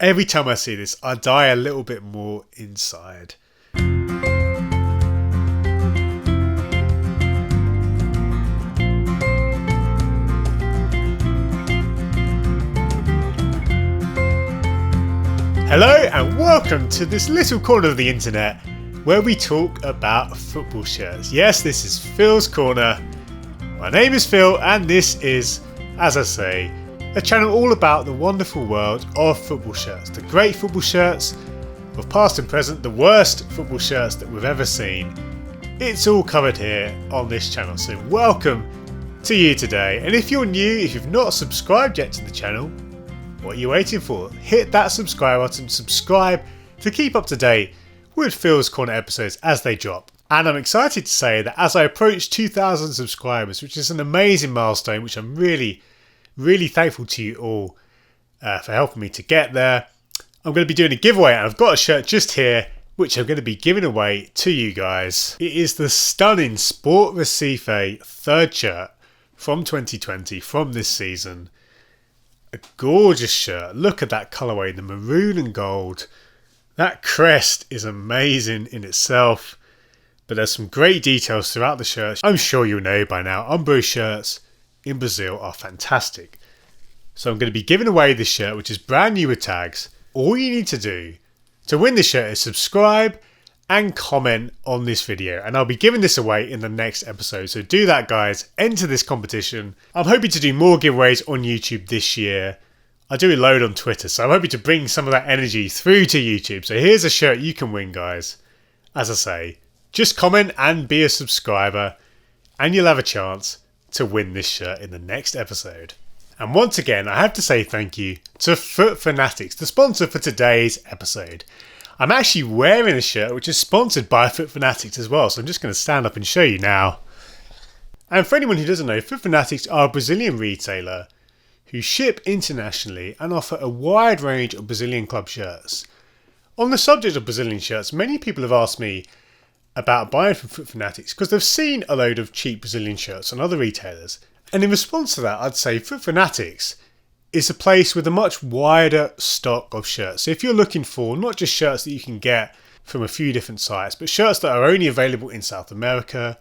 Every time I see this, I die a little bit more inside. Hello and welcome to this little corner of the internet where we talk about football shirts. Yes, this is Phil's Corner. My name is Phil and this is, as I say, a channel all about the wonderful world of football shirts. The great football shirts of past and present, the worst football shirts that we've ever seen. It's all covered here on this channel, so welcome to you today. And if you're new, if you've not subscribed yet to the channel, what are you waiting for? Hit that subscribe button, subscribe to keep up to date with Phil's Corner episodes as they drop. And I'm excited to say that as I approach 2,000 subscribers, which is an amazing milestone, which I'm really thankful to you all for helping me to get there, I'm going to be doing a giveaway, and I've got a shirt just here which I'm going to be giving away to you guys. It is the stunning Sport Recife third shirt from 2020, from this season. A gorgeous shirt. Look at that colourway, the maroon and gold. That crest is amazing in itself. But there's some great details throughout the shirt. I'm sure you'll know by now, Umbro shirts in Brazil are fantastic. So I'm going to be giving away this shirt, which is brand new with tags. All you need to do to win this shirt is subscribe and comment on this video, and I'll be giving this away in the next episode. So do that, guys. Enter this competition. I'm hoping to do more giveaways on YouTube this year. I do a load on Twitter, so I'm hoping to bring some of that energy through to YouTube. So here's a shirt you can win, guys. As I say, just comment and be a subscriber and you'll have a chance to win this shirt in the next episode. And once again, I have to say thank you to Fanatics, the sponsor for today's episode. I'm actually wearing a shirt which is sponsored by Fanatics as well, so I'm just going to stand up and show you now. And for anyone who doesn't know, Fanatics are a Brazilian retailer who ship internationally and offer a wide range of Brazilian club shirts. On the subject of Brazilian shirts, many people have asked me about buying from Fanatics because they've seen a load of cheap Brazilian shirts on other retailers. And in response to that, I'd say Fanatics is a place with a much wider stock of shirts. So if you're looking for not just shirts that you can get from a few different sites, but shirts that are only available in South America,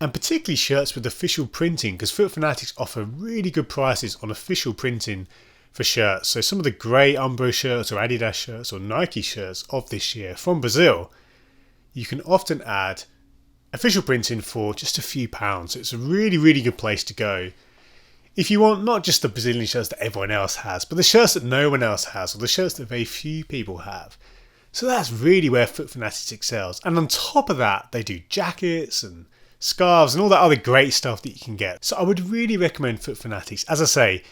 and particularly shirts with official printing, because Fanatics offer really good prices on official printing for shirts. So some of the grey Umbro shirts or Adidas shirts or Nike shirts of this year from Brazil, you can often add official printing for just a few pounds. So it's a really good place to go if you want not just the Brazilian shirts that everyone else has, but the shirts that no one else has, or the shirts that very few people have. So that's really where Fanatics excels. And on top of that, they do jackets and scarves and all that other great stuff that you can get. So I would really recommend Fanatics. As I say,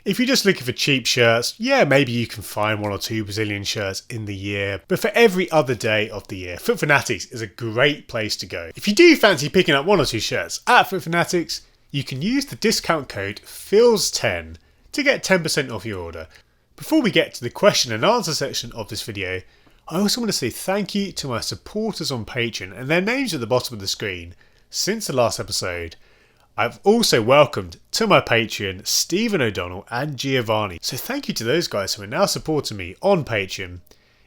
if you're just looking for cheap shirts, yeah, maybe you can find one or two Brazilian shirts in the year. But for every other day of the year, Fanatics is a great place to go. If you do fancy picking up one or two shirts at Fanatics, you can use the discount code PHILS10 to get 10% off your order. Before we get to the question and answer section of this video, I also want to say thank you to my supporters on Patreon, and their names at the bottom of the screen. Since the last episode, I've also welcomed to my Patreon Stephen O'Donnell and Giovanni. So thank you to those guys who are now supporting me on Patreon.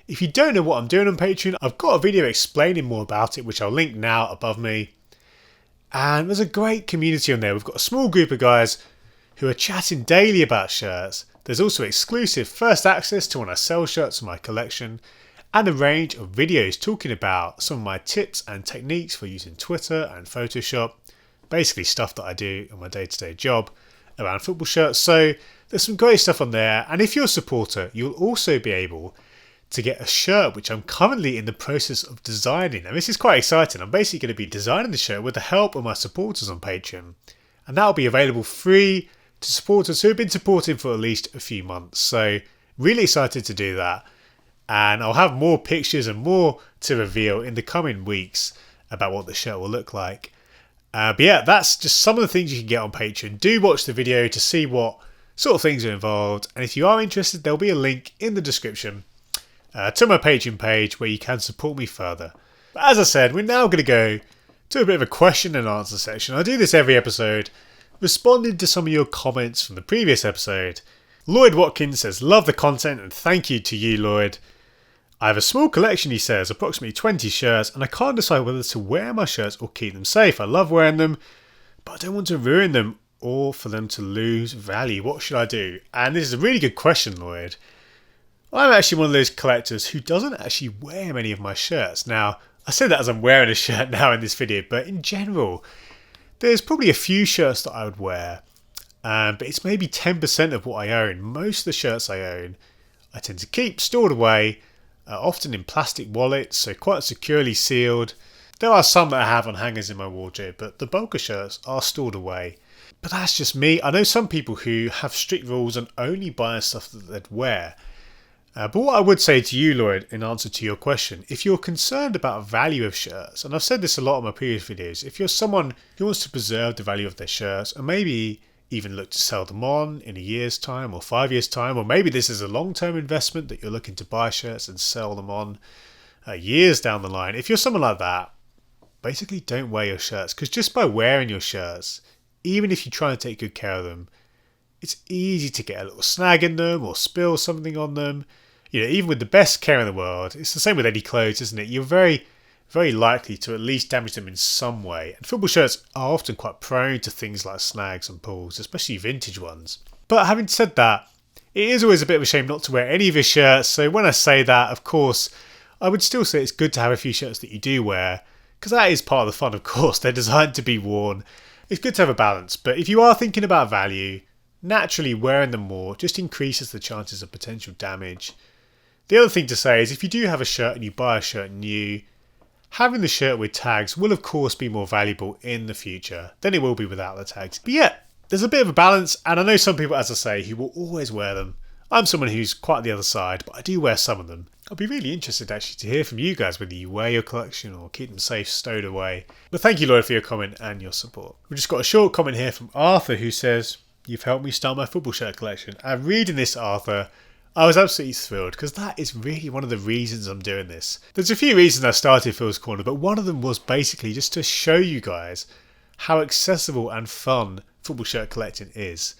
If you don't know what I'm doing on Patreon, I've got a video explaining more about it, which I'll link now above me. And there's a great community on there. We've got a small group of guys who are chatting daily about shirts. There's also exclusive first access to when I sell shirts from my collection, and a range of videos talking about some of my tips and techniques for using Twitter and Photoshop. Basically stuff that I do in my day-to-day job around football shirts. So there's some great stuff on there. And if you're a supporter, you'll also be able to get a shirt which I'm currently in the process of designing. And this is quite exciting. I'm basically going to be designing the shirt with the help of my supporters on Patreon. And that'll be available free to supporters who have been supporting for at least a few months. So really excited to do that. And I'll have more pictures and more to reveal in the coming weeks about what the shirt will look like. But yeah, that's just some of the things you can get on Patreon. Do watch the video to see what sort of things are involved. And if you are interested, there'll be a link in the description to my Patreon page where you can support me further. But as I said, we're now going to go to a bit of a question and answer section. I do this every episode, responding to some of your comments from the previous episode. Lloyd Watkins says, love the content and thank you to you, Lloyd. I have a small collection, he says, approximately 20 shirts, and I can't decide whether to wear my shirts or keep them safe. I love wearing them, but I don't want to ruin them or for them to lose value. What should I do? And this is a really good question, Lloyd. I'm actually one of those collectors who doesn't actually wear many of my shirts. Now, I say that as I'm wearing a shirt now in this video, but in general, there's probably a few shirts that I would wear. But it's maybe 10% of what I own. Most of the shirts I own, I tend to keep stored away, often in plastic wallets, so quite securely sealed. There are some that I have on hangers in my wardrobe, but the bulk of shirts are stored away. But that's just me. I know some people who have strict rules and only buy stuff that they'd wear. But what I would say to you, Lloyd, in answer to your question, if you're concerned about value of shirts, and I've said this a lot in my previous videos, if you're someone who wants to preserve the value of their shirts and maybe even look to sell them on in a year's time or 5 years' time, or maybe this is a long-term investment that you're looking to buy shirts and sell them on years down the line. If you're someone like that, basically don't wear your shirts, because just by wearing your shirts, even if you try and take good care of them, it's easy to get a little snag in them or spill something on them. You know, even with the best care in the world, it's the same with any clothes, isn't it? You're very likely to at least damage them in some way. And football shirts are often quite prone to things like snags and pulls, especially vintage ones. But having said that, it is always a bit of a shame not to wear any of your shirts. So when I say that, of course, I would still say it's good to have a few shirts that you do wear, because that is part of the fun, of course. They're designed to be worn. It's good to have a balance. But if you are thinking about value, naturally wearing them more just increases the chances of potential damage. The other thing to say is if you do have a shirt and you buy a shirt new, having the shirt with tags will of course be more valuable in the future than it will be without the tags. But yeah, there's a bit of a balance, and I know some people, as I say, who will always wear them. I'm someone who's quite the other side, but I do wear some of them. I'll be really interested actually to hear from you guys whether you wear your collection or keep them safe stowed away. But thank you, Lloyd, for your comment and your support. We've just got a short comment here from Arthur who says, you've helped me start my football shirt collection. And reading this, Arthur, I was absolutely thrilled, because that is really one of the reasons I'm doing this. There's a few reasons I started Phil's Corner, but one of them was basically just to show you guys how accessible and fun football shirt collecting is.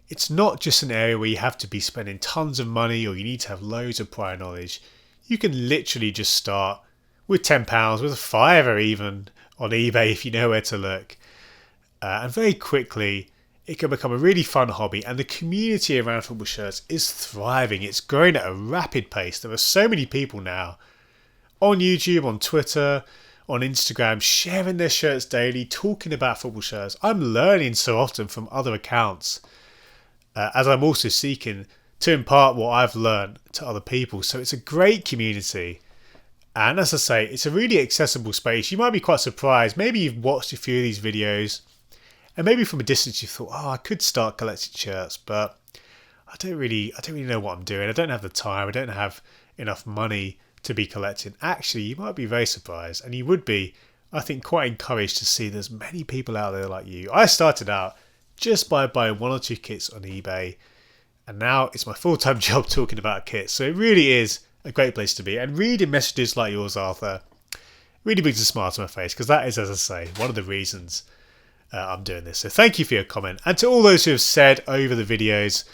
It's not just an area where you have to be spending tons of money or you need to have loads of prior knowledge. You can literally just start with £10, with a fiver even, on eBay if you know where to look. And very quickly, it can become a really fun hobby, and the community around football shirts is thriving. It's growing at a rapid pace. There are so many people now on YouTube, on Twitter, on Instagram, sharing their shirts daily, talking about football shirts. I'm learning so often from other accounts, as I'm also seeking to impart what I've learned to other people. So it's a great community. And as I say, it's a really accessible space. You might be quite surprised. Maybe you've watched a few of these videos, and maybe from a distance you thought, oh, I could start collecting shirts, but I don't really know what I'm doing. I don't have the time. I don't have enough money to be collecting. Actually, you might be very surprised, and you would be, I think, quite encouraged to see there's many people out there like you. I started out just by buying one or two kits on eBay, and now it's my full-time job talking about kits. So it really is a great place to be. And reading messages like yours, Arthur, really brings a smile to my face, because that is, as I say, one of the reasons I'm doing this. So thank you for your comment. And to all those who have said over the videos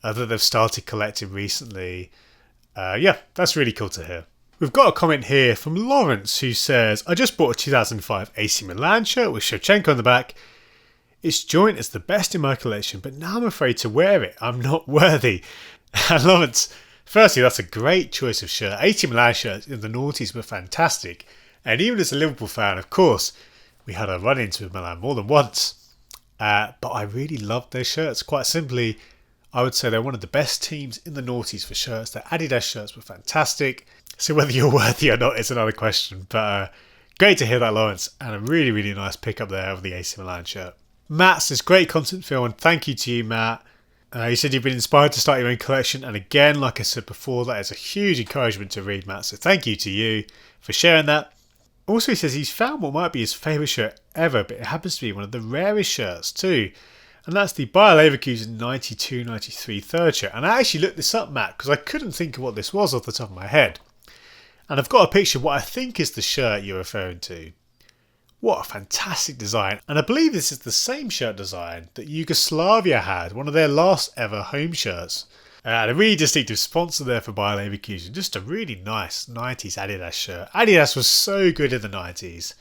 that they've started collecting recently, yeah, that's really cool to hear. We've got a comment here from Lawrence who says, I just bought a 2005 AC Milan shirt with Shevchenko on the back. Its joint is the best in my collection, but now I'm afraid to wear it. I'm not worthy. And Lawrence, firstly, that's a great choice of shirt. AC Milan shirts in the noughties were fantastic. And even as a Liverpool fan, of course, we had a run-ins with Milan more than once. But I really loved their shirts. Quite simply, I would say they're one of the best teams in the noughties for shirts. Their Adidas shirts were fantastic. So whether you're worthy or not is another question. But great to hear that, Lawrence. And a really, really nice pickup there of the AC Milan shirt. Matt says, great content, Phil, and thank you to you, Matt. You said you've been inspired to start your own collection. And again, like I said before, that is a huge encouragement to read, Matt. So thank you to you for sharing that. Also, he says he's found what might be his favourite shirt ever, but it happens to be one of the rarest shirts too. And that's the Bayer Leverkusen 92-93 third shirt. And I actually looked this up, Matt, because I couldn't think of what this was off the top of my head. And I've got a picture of what I think is the shirt you're referring to. What a fantastic design. And I believe this is the same shirt design that Yugoslavia had, one of their last ever home shirts. And a really distinctive sponsor there for BioLeverkusen. Just a really nice 90s Adidas shirt. Adidas was so good in the 90s.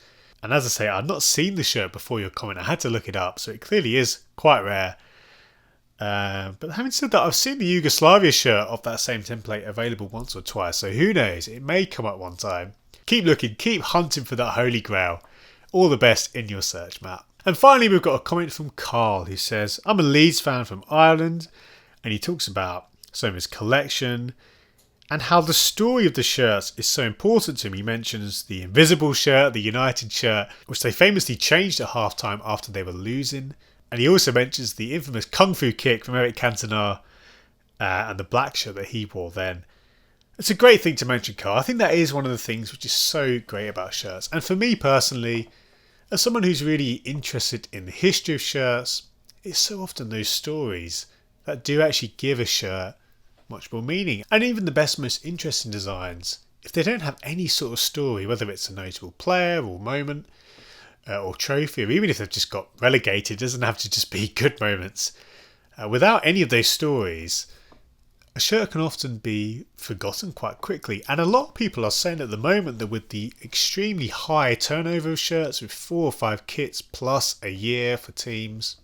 And as I say, I'd not seen the shirt before your comment. I had to look it up, so it clearly is quite rare. But having said that, I've seen the Yugoslavia shirt of that same template available once or twice, so who knows, it may come up one time. Keep looking, keep hunting for that holy grail. All the best in your search, Matt. And finally, we've got a comment from Carl who says, I'm a Leeds fan from Ireland, and he talks about some of his collection and how the story of the shirts is so important to him. He mentions the Invisible shirt, the United shirt, which they famously changed at halftime after they were losing. And he also mentions the infamous Kung Fu kick from Eric Cantona and the black shirt that he wore then. It's a great thing to mention, Carl. I think that is one of the things which is so great about shirts. And for me personally, as someone who's really interested in the history of shirts, it's so often those stories that do actually give a shirt much more meaning. And even the best, most interesting designs, if they don't have any sort of story, whether it's a notable player or moment or trophy, or even if they've just got relegated, it doesn't have to just be good moments. Without any of those stories, a shirt can often be forgotten quite quickly. And a lot of people are saying at the moment that with the extremely high turnover of shirts, with 4 or 5 kits plus a year for teams,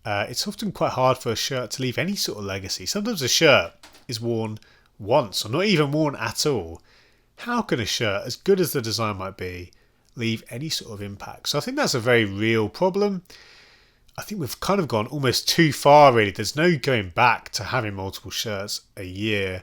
it's often quite hard for a shirt to leave any sort of legacy. Sometimes a shirt is worn once or not even worn at all. How can a shirt, as good as the design might be, leave any sort of impact? So I think that's a very real problem. I think we've kind of gone almost too far, really. There's no going back to having multiple shirts a year.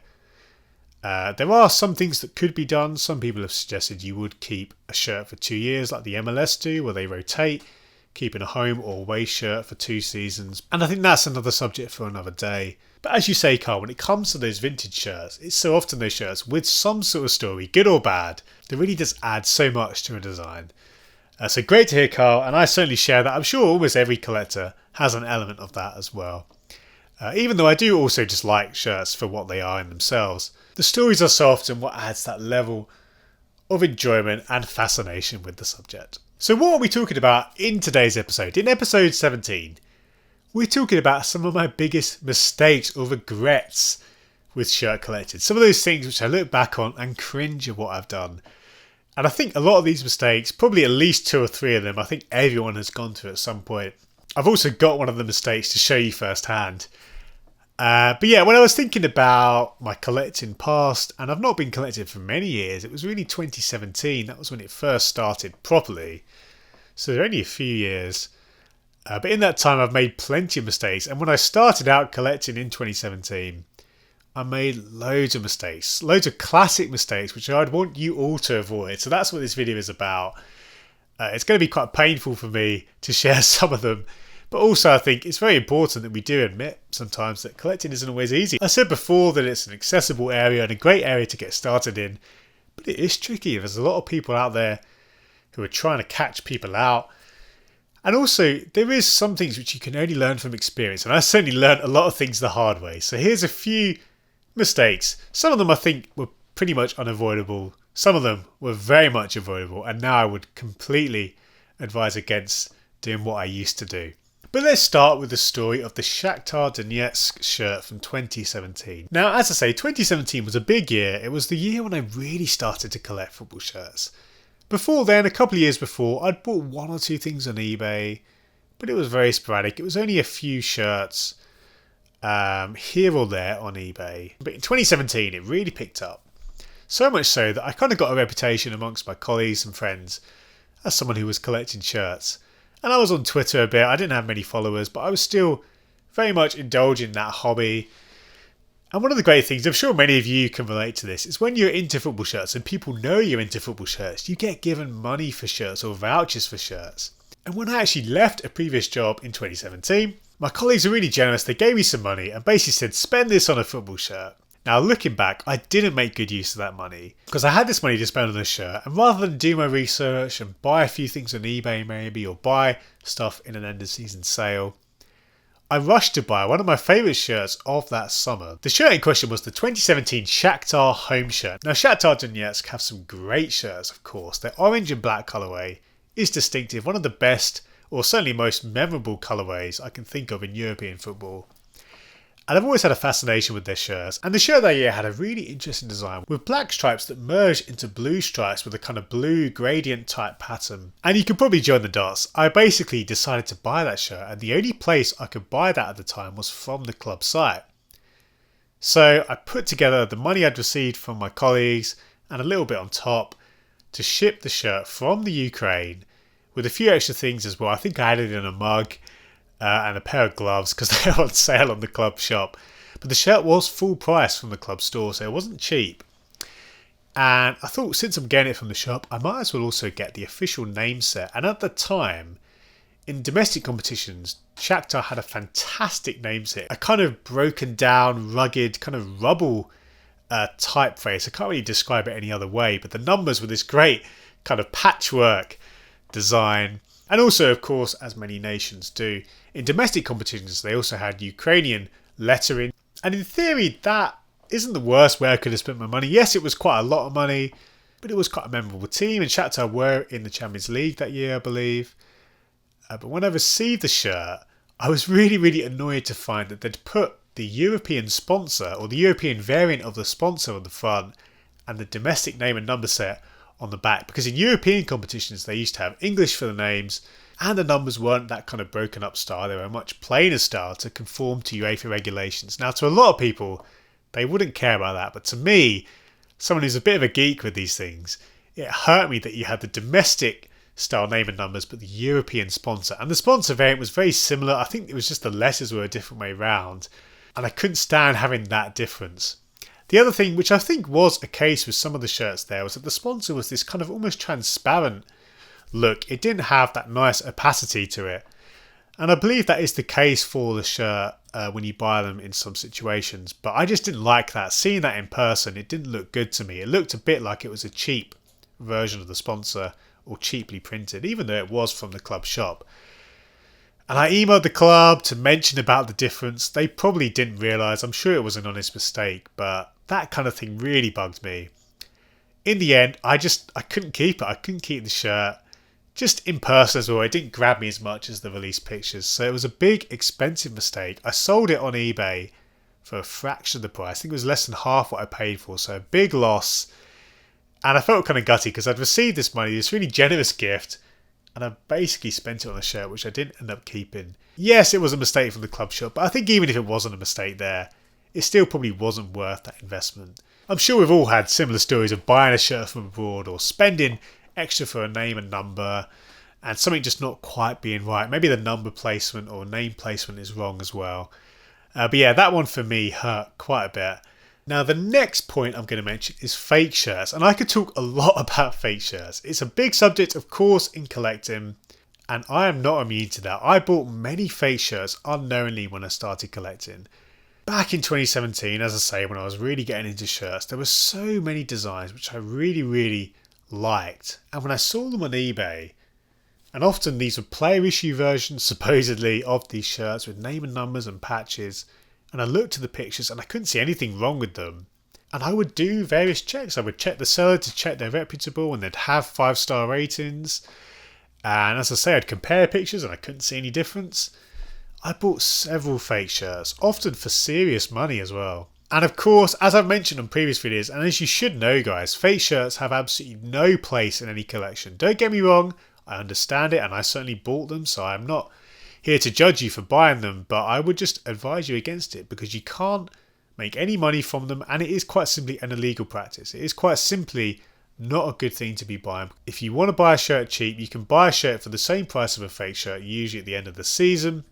There are some things that could be done. Some people have suggested you would keep a shirt for 2 years, like the MLS do, where they rotate, keeping a home or away shirt for 2 seasons. And I think that's another subject for another day. But as you say, Carl, when it comes to those vintage shirts, it's so often those shirts with some sort of story, good or bad, that really does add so much to a design. So great to hear, Carl, and I certainly share that. I'm sure almost every collector has an element of that as well. Even though I do also just like shirts for what they are in themselves. The stories are so often what adds that level of enjoyment and fascination with the subject. So what are we talking about in today's episode? In episode 17, we're talking about some of my biggest mistakes or regrets with shirt collecting. Some of those things which I look back on and cringe at what I've done. And I think a lot of these mistakes, probably at least 2 or 3 of them, I think everyone has gone through at some point. I've also got one of the mistakes to show you firsthand. But yeah, when I was thinking about my collecting past, and I've not been collecting for many years, it was really 2017, that was when it first started properly. So they're only a few years. But in that time I've made plenty of mistakes, and when I started out collecting in 2017, I made loads of mistakes, loads of classic mistakes, which I'd want you all to avoid. So that's what this video is about. It's going to be quite painful for me to share some of them. But also I think it's very important that we do admit sometimes that collecting isn't always easy. I said before that it's an accessible area and a great area to get started in. But it is tricky. There's a lot of people out there who are trying to catch people out. And also, there is some things which you can only learn from experience. And I certainly learned a lot of things the hard way. So here's a few mistakes. Some of them I think were pretty much unavoidable. Some of them were very much avoidable. And now I would completely advise against doing what I used to do. But let's start with the story of the Shakhtar Donetsk shirt from 2017. Now, as I say, 2017 was a big year. It was the year when I really started to collect football shirts. Before then, a couple of years before, I'd bought 1 or 2 things on eBay, but it was very sporadic. It was only a few shirts here or there on eBay. But in 2017, it really picked up. So much so that I kind of got a reputation amongst my colleagues and friends as someone who was collecting shirts. And I was on Twitter a bit. I didn't have many followers, but I was still very much indulging that hobby. And one of the great things, I'm sure many of you can relate to this, is when you're into football shirts and people know you're into football shirts, you get given money for shirts or vouchers for shirts. And when I actually left a previous job in 2017, my colleagues were really generous. They gave me some money and basically said, spend this on a football shirt. Now, looking back, I didn't make good use of that money because I had this money to spend on a shirt, and rather than do my research and buy a few things on eBay maybe, or buy stuff in an end of season sale, I rushed to buy one of my favourite shirts of that summer. The shirt in question was the 2017 Shakhtar home shirt. Now, Shakhtar Donetsk have some great shirts, of course. They're orange and black colourway, is distinctive, one of the best or certainly most memorable colourways I can think of in European football. And I've always had a fascination with their shirts, and the shirt that year had a really interesting design with black stripes that merged into blue stripes with a kind of blue gradient type pattern. And you could probably join the dots. I basically decided to buy that shirt, and the only place I could buy that at the time was from the club site. So I put together the money I'd received from my colleagues and a little bit on top to ship the shirt from the Ukraine with a few extra things as well. I think I added in a mug and a pair of gloves because they were on sale on the club shop. But the shirt was full price from the club store, so it wasn't cheap. And I thought, since I'm getting it from the shop, I might as well also get the official name set. And at the time, in domestic competitions, Shakhtar had a fantastic name set. A kind of broken down, rugged, kind of rubble typeface. I can't really describe it any other way, but the numbers were this great kind of patchwork design. And also, of course, as many nations do, in domestic competitions, they also had Ukrainian lettering. And in theory, that isn't the worst way I could have spent my money. Yes, it was quite a lot of money, but it was quite a memorable team. And Shakhtar were in the Champions League that year, I believe. But when I received the shirt, I was really, really annoyed to find that they'd put the European sponsor, or the European variant of the sponsor, on the front, and the domestic name and number set on the back, because in European competitions they used to have English for the names, and the numbers weren't that kind of broken up style. They were a much plainer style to conform to UEFA regulations. Now, to a lot of people, they wouldn't care about that, but to me, someone who's a bit of a geek with these things, it hurt me that you had the domestic style name and numbers but the European sponsor, and the sponsor variant was very similar. I think it was just the letters were a different way round, and I couldn't stand having that difference. The other thing, which I think was a case with some of the shirts there, was that the sponsor was this kind of almost transparent look. It didn't have that nice opacity to it. And I believe that is the case for the shirt when you buy them in some situations. But I just didn't like that. Seeing that in person, it didn't look good to me. It looked a bit like it was a cheap version of the sponsor, or cheaply printed, even though it was from the club shop. And I emailed the club to mention about the difference. They probably didn't realise. I'm sure it was an honest mistake, but that kind of thing really bugged me. In the end, I couldn't keep it. I couldn't keep the shirt. Just in person as well, it didn't grab me as much as the released pictures. So it was a big, expensive mistake. I sold it on eBay for a fraction of the price. I think it was less than half what I paid for. So a big loss. And I felt kind of gutty because I'd received this money, this really generous gift, and I basically spent it on a shirt which I didn't end up keeping. Yes, it was a mistake from the club shop, but I think even if it wasn't a mistake there, it still probably wasn't worth that investment. I'm sure we've all had similar stories of buying a shirt from abroad or spending extra for a name and number and something just not quite being right. Maybe the number placement or name placement is wrong as well. But yeah, that one for me hurt quite a bit. Now, the next point I'm going to mention is fake shirts, and I could talk a lot about fake shirts. It's a big subject, of course, in collecting, and I am not immune to that. I bought many fake shirts unknowingly when I started collecting. Back in 2017, as I say, when I was really getting into shirts, there were so many designs which I really, really liked. And when I saw them on eBay, and often these were player issue versions, supposedly, of these shirts with name and numbers and patches, and I looked at the pictures and I couldn't see anything wrong with them. And I would do various checks. I would check the seller to check they're reputable and they'd have 5-star ratings. And as I say, I'd compare pictures and I couldn't see any difference. I bought several fake shirts, often for serious money as well. And of course, as I've mentioned on previous videos, and as you should know guys, fake shirts have absolutely no place in any collection. Don't get me wrong, I understand it and I certainly bought them, so I'm not here to judge you for buying them, but I would just advise you against it because you can't make any money from them and it is quite simply an illegal practice. It is quite simply not a good thing to be buying. If you want to buy a shirt cheap, you can buy a shirt for the same price of a fake shirt, usually at the end of the season.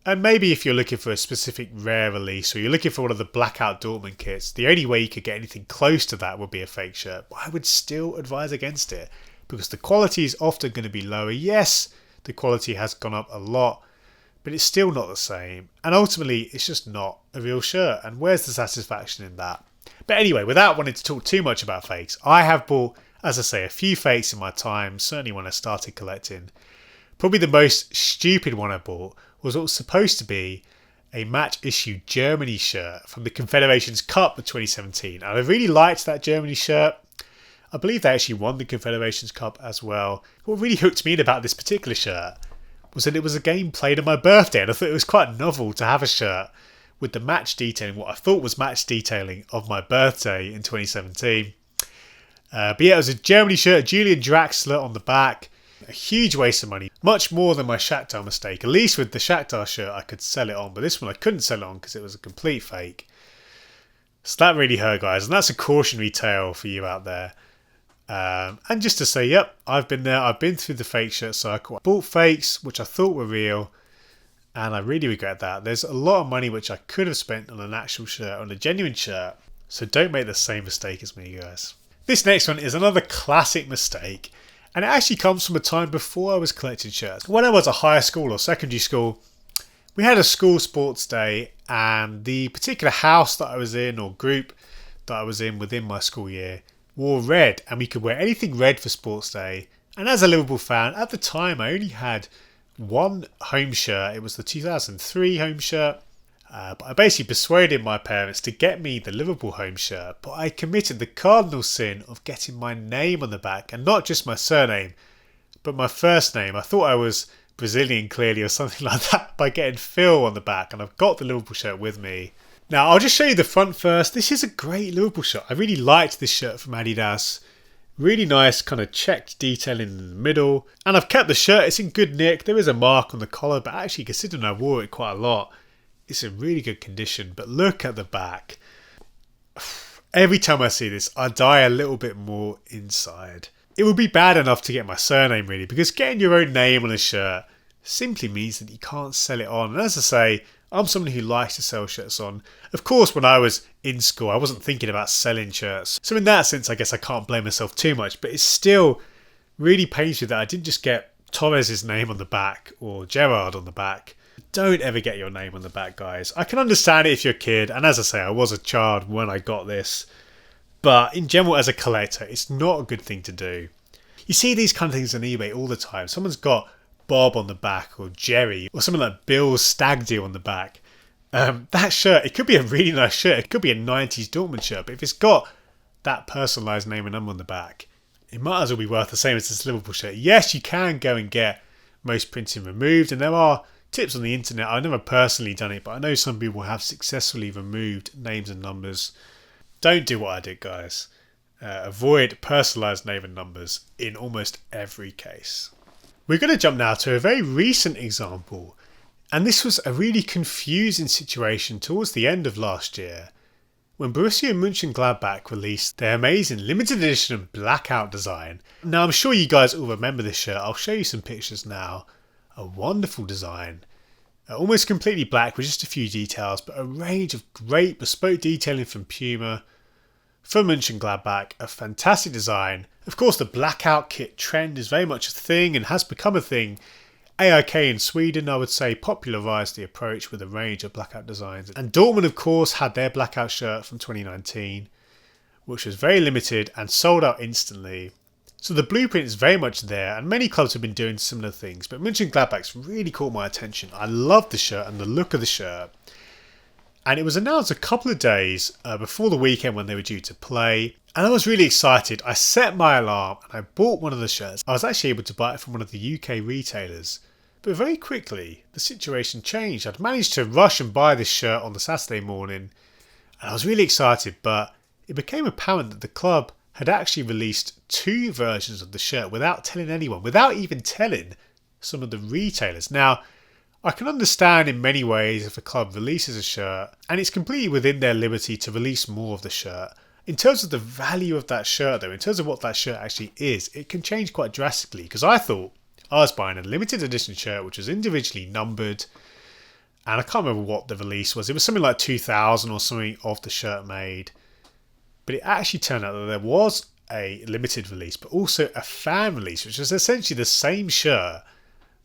And maybe if you're looking for a specific rare release or you're looking for one of the blackout Dortmund kits, the only way you could get anything close to that would be a fake shirt. But I would still advise against it because the quality is often going to be lower. Yes, the quality has gone up a lot, but it's still not the same. And ultimately, it's just not a real shirt. And where's the satisfaction in that? But anyway, without wanting to talk too much about fakes, I have bought, as I say, a few fakes in my time, certainly when I started collecting. Probably the most stupid one I bought was what was supposed to be a match issue Germany shirt from the Confederations Cup of 2017. And I really liked that Germany shirt. I believe they actually won the Confederations Cup as well. What really hooked me in about this particular shirt was that it was a game played on my birthday, and I thought it was quite novel to have a shirt with the match detailing, what I thought was match detailing of my birthday in 2017. But yeah, it was a Germany shirt, Julian Draxler on the back. A huge waste of money, much more than my Shakhtar mistake. At least with the Shakhtar shirt I could sell it on, but this one I couldn't sell it on because it was a complete fake. So that really hurt, guys, and that's a cautionary tale for you out there. And just to say, yep, I've been there. I've been through the fake shirt cycle. I bought fakes which I thought were real, and I really regret that. There's a lot of money which I could have spent on an actual shirt, on a genuine shirt, so don't make the same mistake as me, guys. This next one is another classic mistake, and it actually comes from a time before I was collecting shirts. When I was at high school or secondary school, we had a school sports day, and the particular house that I was in, or group that I was in within my school year, wore red, and we could wear anything red for sports day. And as a Liverpool fan, at the time I only had one home shirt. It was the 2003 home shirt. But I basically persuaded my parents to get me the Liverpool home shirt, but I committed the cardinal sin of getting my name on the back, and not just my surname, but my first name. I thought I was Brazilian, clearly, or something like that, by getting Phil on the back, and I've got the Liverpool shirt with me. Now, I'll just show you the front first. This is a great Liverpool shirt. I really liked this shirt from Adidas. Really nice kind of checked detailing in the middle, and I've kept the shirt. It's in good nick. There is a mark on the collar, but actually, considering I wore it quite a lot, it's in really good condition. But look at the back. Every time I see this, I die a little bit more inside. It would be bad enough to get my surname, really, because getting your own name on a shirt simply means that you can't sell it on. And as I say, I'm someone who likes to sell shirts on. Of course, when I was in school, I wasn't thinking about selling shirts. So in that sense, I guess I can't blame myself too much. But it still really pains me that I didn't just get Torres' name on the back or Gerrard on the back. Don't ever get your name on the back, guys. I can understand it if you're a kid, and as I say, I was a child when I got this. But in general, as a collector, it's not a good thing to do. You see these kind of things on eBay all the time. Someone's got Bob on the back, or Jerry, or something like Bill's stag do on the back. That shirt, it could be a really nice shirt. It could be a 90s Dortmund shirt, but if it's got that personalised name and number on the back, it might as well be worth the same as this Liverpool shirt. Yes, you can go and get most printing removed, and there are tips on the internet. I've never personally done it, but I know some people have successfully removed names and numbers. Don't do what I did, guys. Avoid personalised name and numbers in almost every case. We're going to jump now to a very recent example, and this was a really confusing situation towards the end of last year when Borussia Mönchengladbach released their amazing limited edition blackout design. Now, I'm sure you guys all remember this shirt. I'll show you some pictures now. A wonderful design, almost completely black with just a few details, but a range of great bespoke detailing from Puma, from Mönchengladbach, a fantastic design. Of course, the blackout kit trend is very much a thing and has become a thing. AIK in Sweden, I would say, popularised the approach with a range of blackout designs. And Dortmund, of course, had their blackout shirt from 2019, which was very limited and sold out instantly. So the blueprint is very much there, and many clubs have been doing similar things, but Mönchengladbach's really caught my attention. I love the shirt and the look of the shirt. And it was announced a couple of days before the weekend when they were due to play. And I was really excited. I set my alarm and I bought one of the shirts. I was actually able to buy it from one of the UK retailers. But very quickly, the situation changed. I'd managed to rush and buy this shirt on the Saturday morning. And I was really excited, but it became apparent that the club had actually released two versions of the shirt without telling anyone, without even telling some of the retailers. Now, I can understand in many ways if a club releases a shirt, and it's completely within their liberty to release more of the shirt. In terms of the value of that shirt though, in terms of what that shirt actually is, it can change quite drastically, because I thought I was buying a limited edition shirt which was individually numbered, and I can't remember what the release was. It was something like 2,000 or something of the shirt made. But it actually turned out that there was a limited release, but also a fan release, which was essentially the same shirt,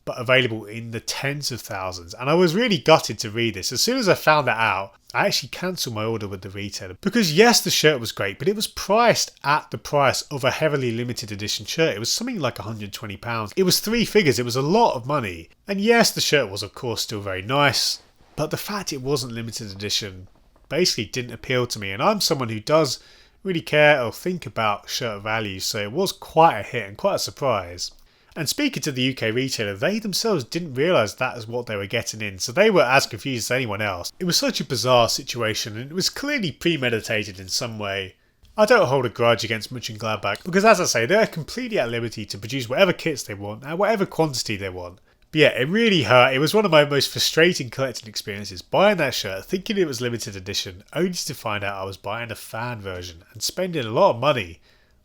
but available in the tens of thousands. And I was really gutted to read this. As soon as I found that out, I actually cancelled my order with the retailer. Because yes, the shirt was great, but it was priced at the price of a heavily limited edition shirt. It was something like £120. It was three figures. It was a lot of money. And yes, the shirt was of course still very nice, but the fact it wasn't limited edition basically didn't appeal to me. And I'm someone who does really care or think about shirt value, so it was quite a hit and quite a surprise. And speaking to the UK retailer, they themselves didn't realise that is what they were getting in, so they were as confused as anyone else. It was such a bizarre situation, and it was clearly premeditated in some way. I don't hold a grudge against Mönchengladbach, because as I say, they're completely at liberty to produce whatever kits they want, at whatever quantity they want. But yeah, it really hurt. It was one of my most frustrating collecting experiences, buying that shirt, thinking it was limited edition, only to find out I was buying a fan version, and spending a lot of money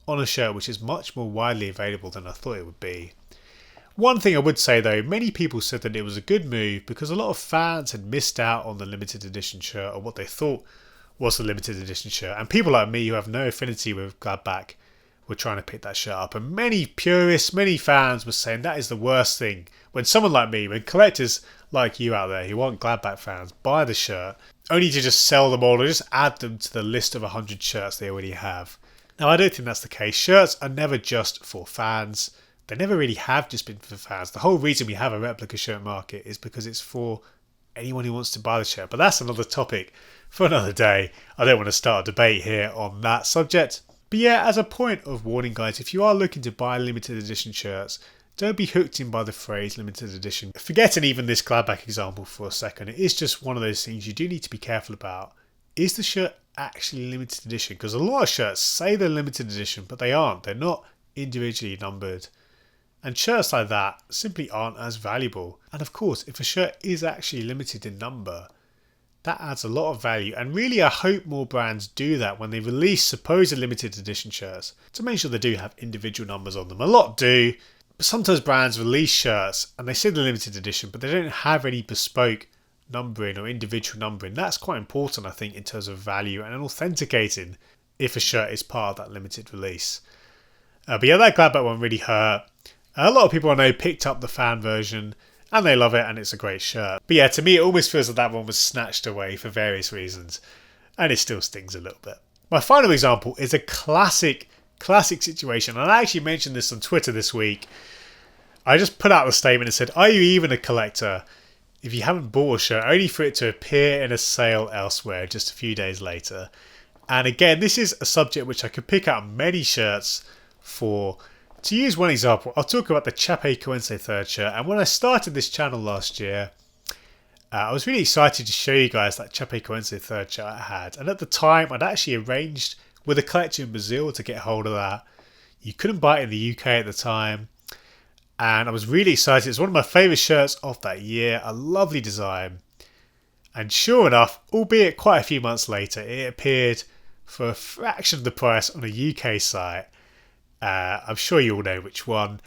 on a shirt which is much more widely available than I thought it would be. One thing I would say though, many people said that it was a good move because a lot of fans had missed out on the limited edition shirt, or what they thought was the limited edition shirt, and people like me who have no affinity with Gladbach were trying to pick that shirt up, and many purists, many fans were saying that is the worst thing. When someone like me, when collectors like you out there who aren't Gladbach fans buy the shirt, only to just sell them all or just add them to the list of 100 shirts they already have. Now I don't think that's the case. Shirts are never just for fans. They never really have just been for fans. The whole reason we have a replica shirt market is because it's for anyone who wants to buy the shirt. But that's another topic for another day. I don't want to start a debate here on that subject. But yeah, as a point of warning guys, if you are looking to buy limited edition shirts, don't be hooked in by the phrase limited edition. Forgetting even this Gladbach example for a second, it is just one of those things you do need to be careful about. Is the shirt actually limited edition? Because a lot of shirts say they're limited edition, but they aren't. They're not individually numbered. And shirts like that simply aren't as valuable. And of course, if a shirt is actually limited in number, that adds a lot of value. And really, I hope more brands do that when they release supposed limited edition shirts, to make sure they do have individual numbers on them. A lot do, but sometimes brands release shirts and they say they're limited edition, but they don't have any bespoke numbering or individual numbering. That's quite important, I think, in terms of value and authenticating if a shirt is part of that limited release. But yeah, that Gladbach one really hurt. A lot of people I know picked up the fan version and they love it and it's a great shirt. But yeah, to me it almost feels like that one was snatched away for various reasons, and it still stings a little bit. My final example is a classic situation, and I actually mentioned this on Twitter this week. I just put out the statement and said, are you even a collector if you haven't bought a shirt only for it to appear in a sale elsewhere just a few days later? And again, this is a subject which I could pick out many shirts for. To use one example, I'll talk about the Chapecoense third shirt. And when I started this channel last year, I was really excited to show you guys that Chapecoense third shirt I had. And at the time, I'd actually arranged with a collector in Brazil to get hold of that. You couldn't buy it in the UK at the time. And I was really excited. It's one of my favourite shirts of that year. A lovely design. And sure enough, albeit quite a few months later, it appeared for a fraction of the price on a UK site. I'm sure you all know which one,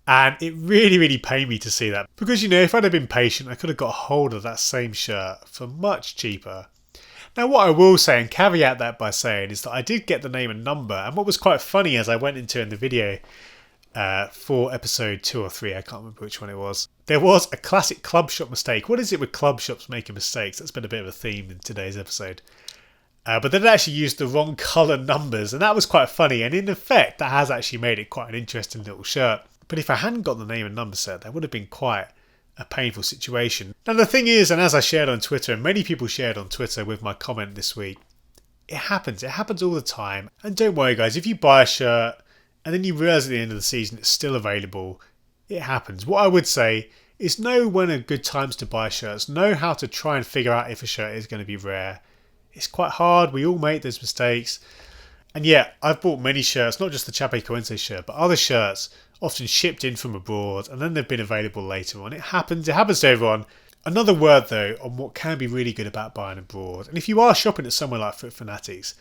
and it really pained me to see that, because if I'd have been patient I could have got hold of that same shirt for much cheaper. Now what I will say, and caveat that by saying, is that I did get the name and number, and what was quite funny as I went into in the video for episode 2 or 3, I can't remember which one it was, there was a classic club shop mistake. What is it with club shops making mistakes? That's been a bit of a theme in today's episode. But they'd actually used the wrong colour numbers, and that was quite funny, and in effect that has actually made it quite an interesting little shirt. But if I hadn't got the name and number set, that would have been quite a painful situation. Now the thing is, and as I shared on Twitter, and many people shared on Twitter with my comment this week, it happens all the time. And don't worry guys, if you buy a shirt and then you realise at the end of the season it's still available, it happens. What I would say is know when are good times to buy shirts, know how to try and figure out if a shirt is going to be rare. It's quite hard, we all make those mistakes. And yeah, I've bought many shirts, not just the Chapecoense shirt, but other shirts often shipped in from abroad and then they've been available later on. It happens to everyone. Another word though on what can be really good about buying abroad, and if you are shopping at somewhere like Fanatics,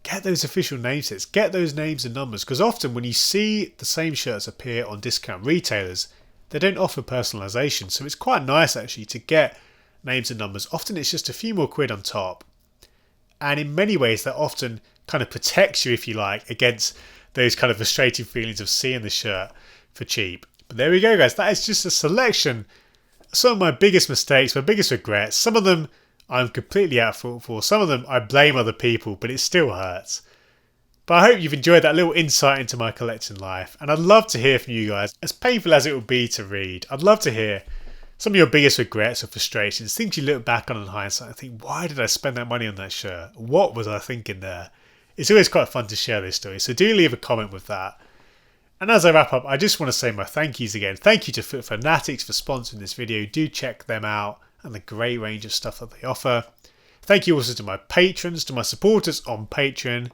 get those official name sets, get those names and numbers, because often when you see the same shirts appear on discount retailers, they don't offer personalization, so it's quite nice actually to get names and numbers. Often it's just a few more quid on top. And in many ways, that often kind of protects you, if you like, against those kind of frustrating feelings of seeing the shirt for cheap. But there we go, guys. That is just a selection. Some of my biggest mistakes, my biggest regrets. Some of them I'm completely at fault for. Some of them I blame other people, but it still hurts. But I hope you've enjoyed that little insight into my collecting life. And I'd love to hear from you guys. As painful as it would be to read, I'd love to hear some of your biggest regrets or frustrations, things you look back on in hindsight and think, why did I spend that money on that shirt? What was I thinking there? It's always quite fun to share this story, so do leave a comment with that. And as I wrap up, I just want to say my thank yous again. Thank you to Fanatics for sponsoring this video. Do check them out and the great range of stuff that they offer. Thank you also to my patrons, to my supporters on Patreon,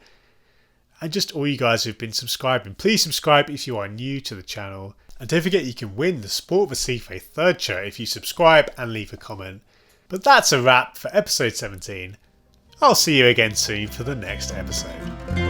and just all you guys who've been subscribing. Please subscribe if you are new to the channel. And don't forget you can win the Sport Recife 3rd shirt if you subscribe and leave a comment. But that's a wrap for episode 17. I'll see you again soon for the next episode.